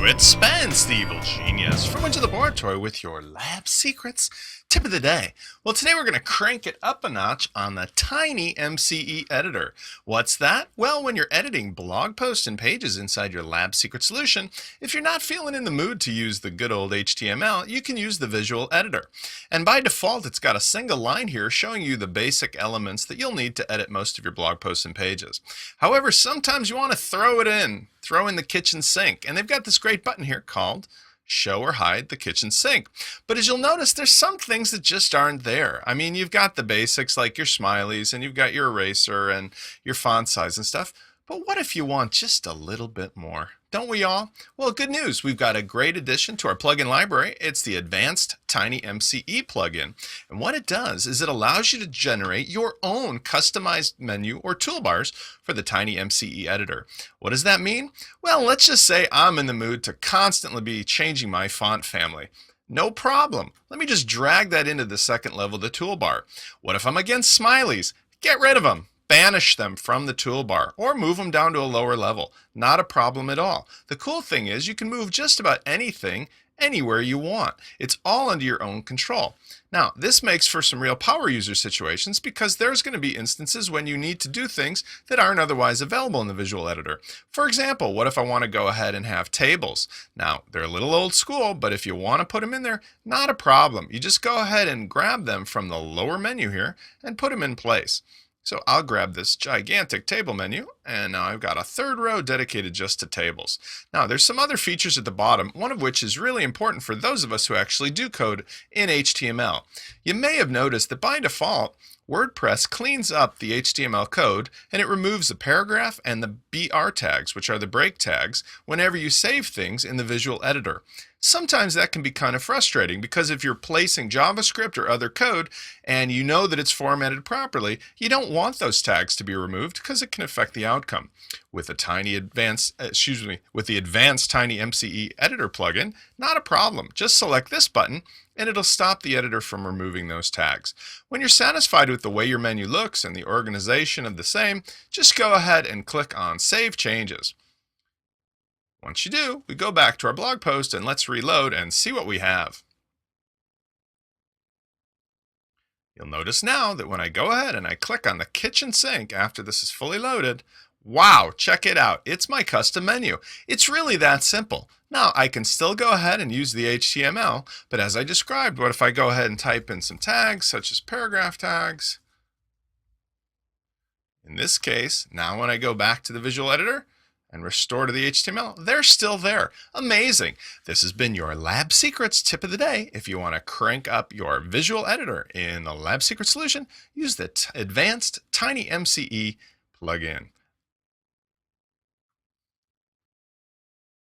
it's Spence, the evil genius, from Into the Laboratory with your lab secrets tip of the day. Well, today we're going to crank it up a notch on the tiny MCE editor. What's that? Well, when you're editing blog posts and pages inside your lab secret solution, if you're not feeling in the mood to use the good old HTML, you can use the visual editor. And by default, it's got a single line here showing you the basic elements that you'll need to edit most of your blog posts and pages. However, sometimes you want to throw in the kitchen sink, and they've got this great button here called show or hide the kitchen sink. But as you'll notice, there's some things that just aren't there. I mean, you've got the basics like your smileys and you've got your eraser and your font size and stuff. But what if you want just a little bit more? Don't we all? Well, good news. We've got a great addition to our plugin library. It's the Advanced Tiny MCE plugin. And what it does is it allows you to generate your own customized menu or toolbars for the Tiny MCE editor. What does that mean? Well, let's just say I'm in the mood to constantly be changing my font family. No problem. Let me just drag that into the second level of the toolbar. What if I'm against smileys? Get rid of them. Banish them from the toolbar or move them down to a lower level. Not a problem at all. The cool thing is you can move just about anything anywhere you want. It's all under your own control. Now, this makes for some real power user situations because there's going to be instances when you need to do things that aren't otherwise available in the visual editor. For example, what if I want to go ahead and have tables? Now, they're a little old school, but if you want to put them in there, not a problem. You just go ahead and grab them from the lower menu here and put them in place. So I'll grab this gigantic table menu, and now I've got a third row dedicated just to tables. Now there's some other features at the bottom, one of which is really important for those of us who actually do code in HTML. You may have noticed that by default, WordPress cleans up the HTML code and it removes the paragraph and the BR tags, which are the break tags, whenever you save things in the visual editor. Sometimes that can be kind of frustrating because if you're placing JavaScript or other code and you know that it's formatted properly, you don't want those tags to be removed because it can affect the outcome. With the advanced Tiny MCE editor plugin, not a problem. Just select this button and it'll stop the editor from removing those tags. When you're satisfied with the way your menu looks and the organization of the same, just go ahead and click on Save Changes. Once you do, we go back to our blog post and let's reload and see what we have. You'll notice now that when I go ahead and I click on the kitchen sink after this is fully loaded, wow, check it out. It's my custom menu. It's really that simple. Now, I can still go ahead and use the HTML, but as I described, what if I go ahead and type in some tags such as paragraph tags? In this case, now when I go back to the visual editor, and restore to the HTML, they're still there. Amazing. This has been your Lab Secrets tip of the day. If you want to crank up your visual editor in the Lab Secret solution, use the Advanced Tiny MCE plugin.